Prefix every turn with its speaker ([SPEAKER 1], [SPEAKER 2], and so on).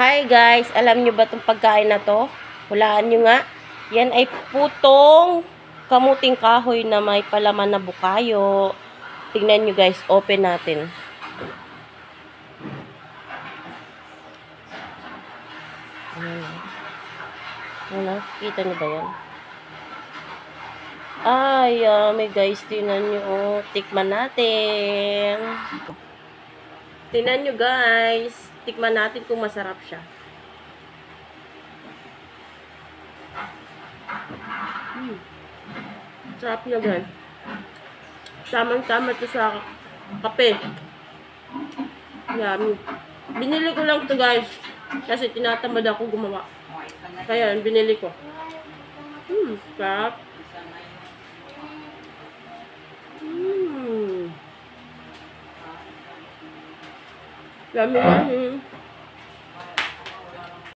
[SPEAKER 1] Hi guys, alam nyo ba itong pagkain na to? Hulaan nyo nga. Yan ay putong kamuting kahoy na may palaman na bukayo. Tingnan nyo guys, open natin. Ano? Kita nyo ba yan? Ay, may guys, tingnan nyo. Tikman natin. Tingnan nyo guys. Tikman natin kung masarap siya. Sarap niya guys. Tamang-tama ito sa kape. Yan. Binili ko lang ito guys. Kasi tinatamad ako gumawa. Kaya binili ko. Sarap. Yummy.